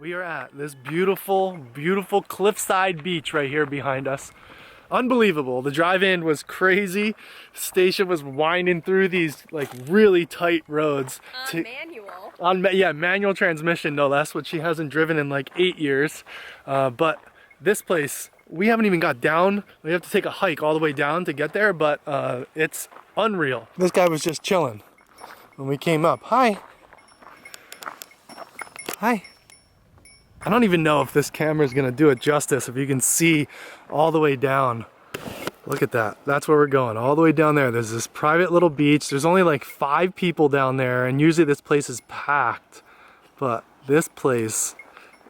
We are at this beautiful, beautiful cliffside beach right here behind us. Unbelievable. The drive-in was crazy. Station was winding through these like really tight roads. Manual. Manual transmission no less, which she hasn't driven in like 8 years. But this place, we haven't even got down. We have to take a hike all the way down to get there, but it's unreal. This guy was just chilling when we came up. Hi. Hi. I don't even know if this camera is gonna do it justice, if you can see all the way down. Look at that. That's where we're going, all the way down there. There's this private little beach. There's only like 5 people down there, and usually this place is packed. But this place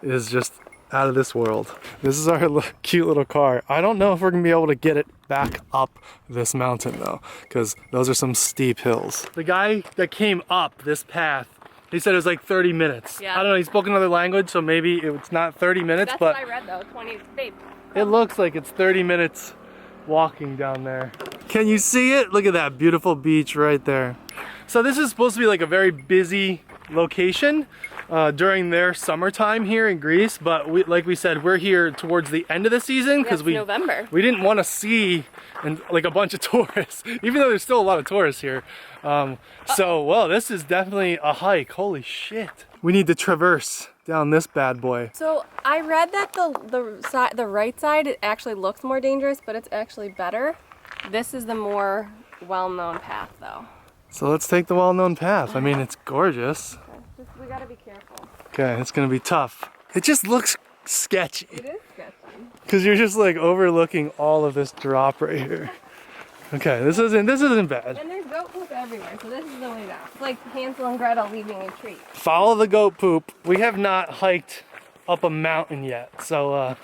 is just out of this world. This is our cute little car. I don't know if we're gonna be able to get it back up this mountain though, because those are some steep hills. The guy that came up this path, he said it was like 30 minutes. Yeah. I don't know, he spoke another language, so maybe it's not 30 minutes, That's but what I read though, 20, babe. it looks like it's 30 minutes walking down there. Can you see it? Look at that beautiful beach right there. So this is supposed to be like a very busy location during their summertime here in Greece, but like we said, we're here towards the end of the season because November. We didn't want to see like a bunch of tourists, even though there's still a lot of tourists here. So, well, this is definitely a hike. Holy shit. We need to traverse down this bad boy. So I read that the right side, it actually looks more dangerous, but it's actually better. This is the more well-known path though. So let's take the well-known path. I mean, it's gorgeous. We gotta be careful. Okay, it's gonna be tough. It just looks sketchy. It is sketchy. Because you're just like overlooking all of this drop right here. Okay, this isn't bad. And there's goat poop everywhere, so this is the way down. It's like Hansel and Gretel leaving a treat. Follow the goat poop. We have not hiked up a mountain yet, so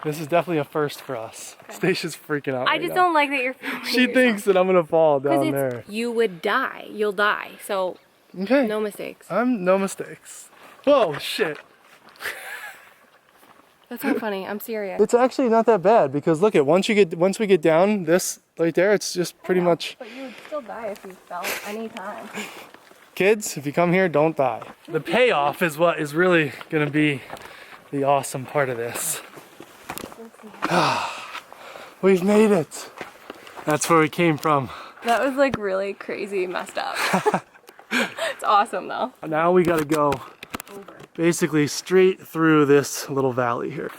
this is definitely a first for us. Okay. Stacia's freaking out. I just don't like that you're filming She thinks that I'm gonna fall down there. You would die. You'll die. So okay. No mistakes. No mistakes. Whoa, shit. That's not funny. I'm serious. It's actually not that bad because look at once we get down this right there, it's just pretty much. But you would still die if you fell any time. Kids, if you come here, don't die. The payoff is what is really gonna be the awesome part of this. We've made it. That's where we came from. That was like really crazy messed up. It's awesome though. Now we gotta go basically straight through this little valley here.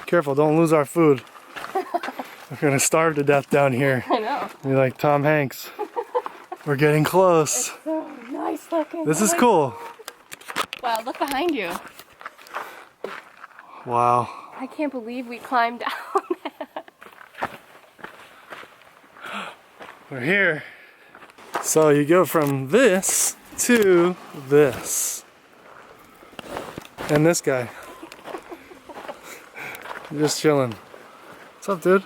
Careful, don't lose our food. We're gonna starve to death down here. I know. Be like Tom Hanks. We're getting close. It's so nice looking. This is cool. Wow, look behind you. Wow. I can't believe we climbed down. We're here. So you go from this to this. And this guy. Just chilling. What's up, dude?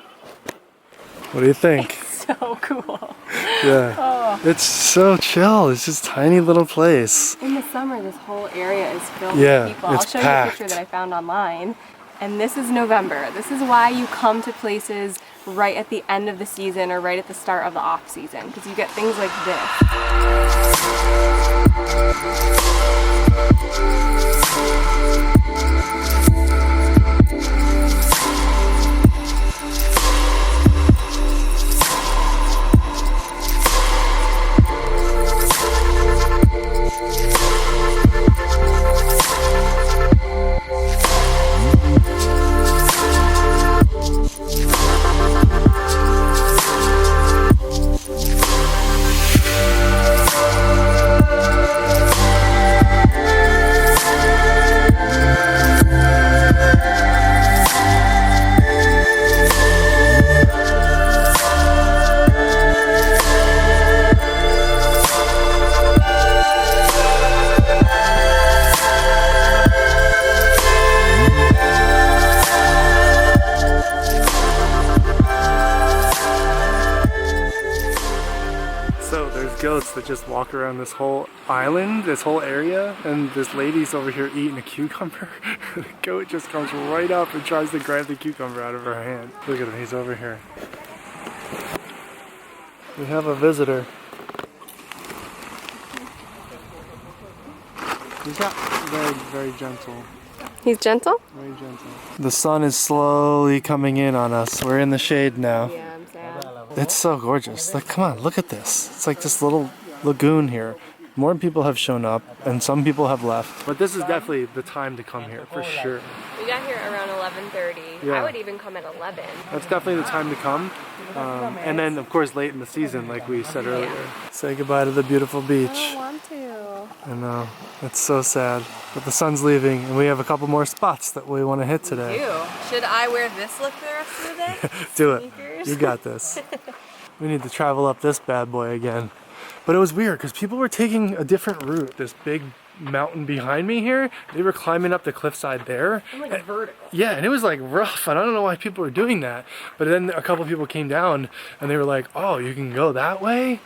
What do you think? It's so cool. Yeah. Oh. It's so chill. It's just a tiny little place. In the summer, this whole area is filled Yeah, with people. I'll it's show packed. you a picture that I found online. And this is November. This is why you come to places right at the end of the season or right at the start of the off season, because you get things like goats that just walk around this whole island, this whole area, and this lady's over here eating a cucumber. The goat just comes right up and tries to grab the cucumber out of her hand. Look at him, he's over here. We have a visitor. He's not very, very gentle. He's gentle? Very gentle. The sun is slowly coming in on us. We're in the shade now. Yeah, I'm sad. It's so gorgeous. Like, come on, look at this. It's like this little lagoon here. More people have shown up, and some people have left. But this is definitely the time to come here, for sure. We got here around 11:30. Yeah. I would even come at 11. That's definitely the time to come. And then, of course, late in the season, like we said earlier. Say goodbye to the beautiful beach. I don't want to. I know. It's so sad. But the sun's leaving, and we have a couple more spots that we want to hit today. Ew. Should I wear this look the rest of the day? Do it. Sneakers? You got this. We need to travel up this bad boy again. But it was weird because people were taking a different route. This big mountain behind me here, they were climbing up the cliffside there. I'm like vertical. Yeah, and it was like rough, and I don't know why people were doing that. But then a couple people came down and they were like, oh, you can go that way?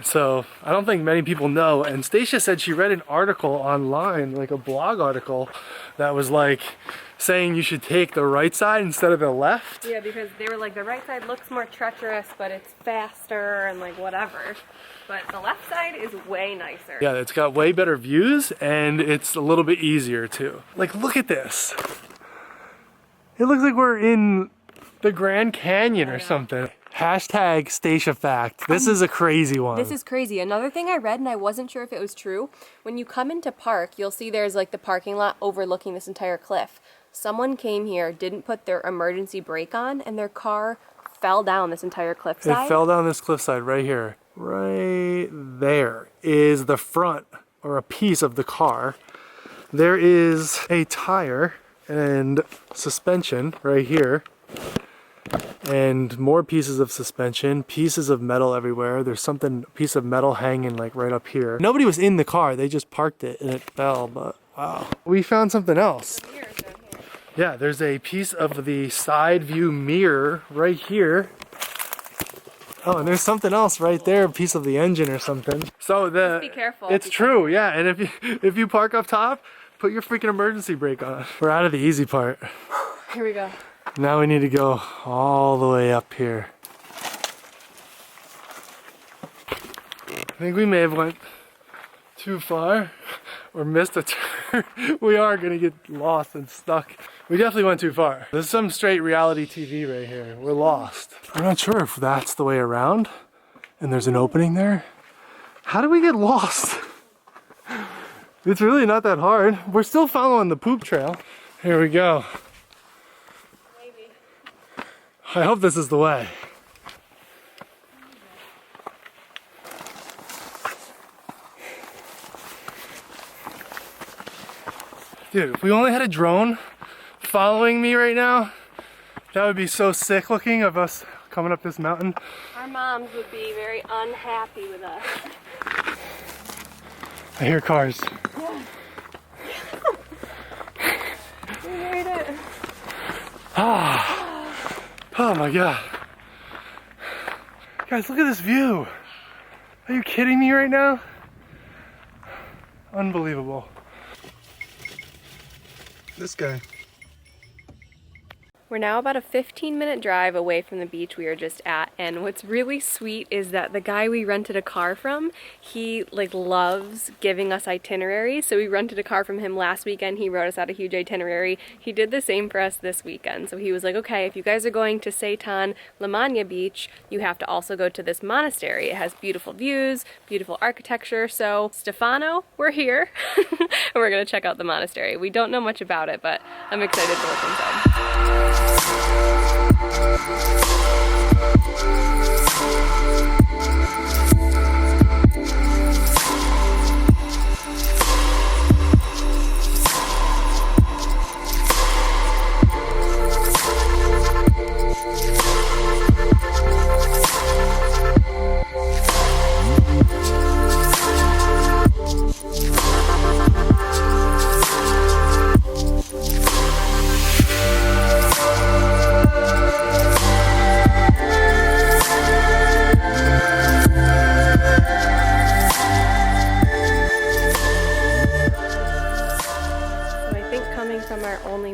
So I don't think many people know. And Stacia said she read an article online, like a blog article, that was like saying you should take the right side instead of the left. Yeah, because they were like, the right side looks more treacherous, but it's faster and like whatever. But the left side is way nicer. Yeah, it's got way better views and it's a little bit easier too. Like, look at this. It looks like we're in the Grand Canyon or something. Hashtag Stacia fact. This is a crazy one. This is crazy. Another thing I read, and I wasn't sure if it was true, when you come into park, you'll see there's like the parking lot overlooking this entire cliff. Someone came here, didn't put their emergency brake on, and their car fell down this entire cliffside. It fell down this cliffside right here. Right there is the front, or a piece of the car. There is a tire and suspension right here. And more pieces of suspension, pieces of metal everywhere. There's something, piece of metal hanging like right up here. Nobody was in the car, they just parked it and it fell, but wow. We found something else. Yeah, there's a piece of the side view mirror right here. Oh, and there's something else right there, a piece of the engine or something. So Just be careful. It's true, yeah. And if you park up top, put your freaking emergency brake on. We're out of the easy part. Here we go. Now we need to go all the way up here. I think we may have went too far or missed a turn. We are gonna get lost and stuck. We definitely went too far. This is some straight reality TV right here. We're lost. I'm not sure if that's the way around and there's an opening there. How do we get lost? It's really not that hard. We're still following the poop trail. Here we go. I hope this is the way. Dude, if we only had a drone following me right now, that would be so sick looking of us coming up this mountain. Our moms would be very unhappy with us. I hear cars. Yeah. We made it. Oh my god. Guys, look at this view. Are you kidding me right now? Unbelievable. This guy. We're now about a 15-minute drive away from the beach we were just at, and what's really sweet is that the guy we rented a car from, he like loves giving us itineraries. So we rented a car from him last weekend. He wrote us out a huge itinerary. He did the same for us this weekend. So he was like, okay, if you guys are going to Seitan Limania beach, you have to also go to this monastery. It has beautiful views, beautiful architecture. So Stefano, we're here and we're gonna check out the monastery. We don't know much about it, but I'm excited to look inside.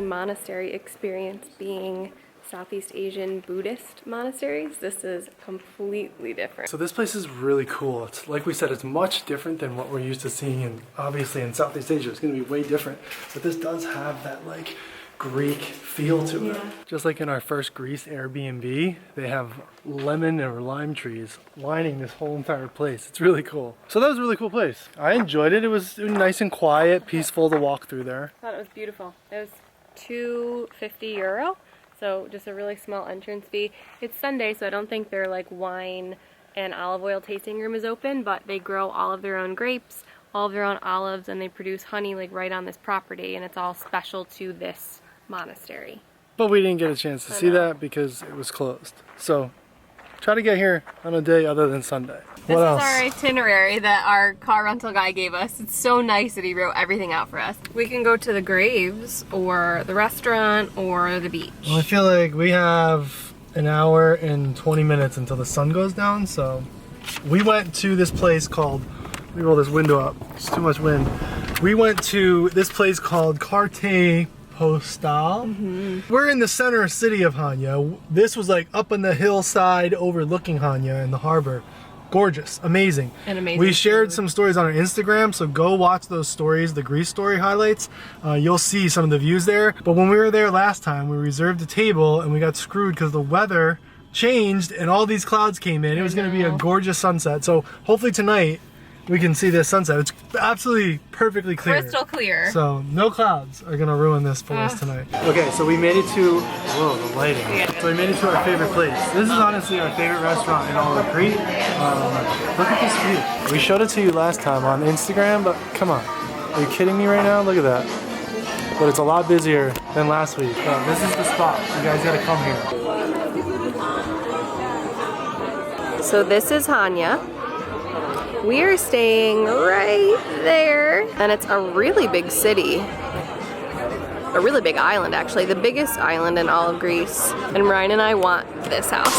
Monastery experience being Southeast Asian Buddhist monasteries. This is completely different. So this place is really cool. It's like we said, it's much different than what we're used to seeing, and obviously in Southeast Asia it's going to be way different. But this does have that like Greek feel to it. Just like in our first Greece Airbnb, they have lemon or lime trees lining this whole entire place. It's really cool. So that was a really cool place. I enjoyed it. It was nice and quiet, peaceful to walk through there. I thought it was beautiful. It was €250. So just a really small entrance fee. It's Sunday, so I don't think their like wine and olive oil tasting room is open, but they grow all of their own grapes, all of their own olives, and they produce honey like right on this property, and it's all special to this monastery. But we didn't get a chance to see that because it was closed. So try to get here on a day other than Sunday. This is our itinerary that our car rental guy gave us. It's so nice that he wrote everything out for us. We can go to the graves or the restaurant or the beach. Well, I feel like we have an hour and 20 minutes until the sun goes down, so we went to this place called, let me roll this window up, it's too much wind. We went to this place called Crete Postal. We're in the center city of Chania. This was like up on the hillside overlooking Chania and the harbor. Gorgeous, amazing. And amazing. We shared some stories on our Instagram, so go watch those stories, the Greece story highlights. You'll see some of the views there. But when we were there last time, we reserved a table and we got screwed because the weather changed and all these clouds came in. It was going to be a gorgeous sunset. So hopefully tonight we can see this sunset. It's absolutely perfectly clear. Crystal clear. So no clouds are gonna ruin this for us tonight. Okay, so we made it to, whoa, the lighting. Yeah. So we made it to our favorite place. This is honestly our favorite restaurant in all of Crete. Look at this view. We showed it to you last time on Instagram, but come on. Are you kidding me right now? Look at that. But it's a lot busier than last week. This is the spot. You guys gotta come here. So this is Chania. We are staying right there, and it's a really big city. A really big island, actually. The biggest island in all of Greece. And Ryan and I want this house.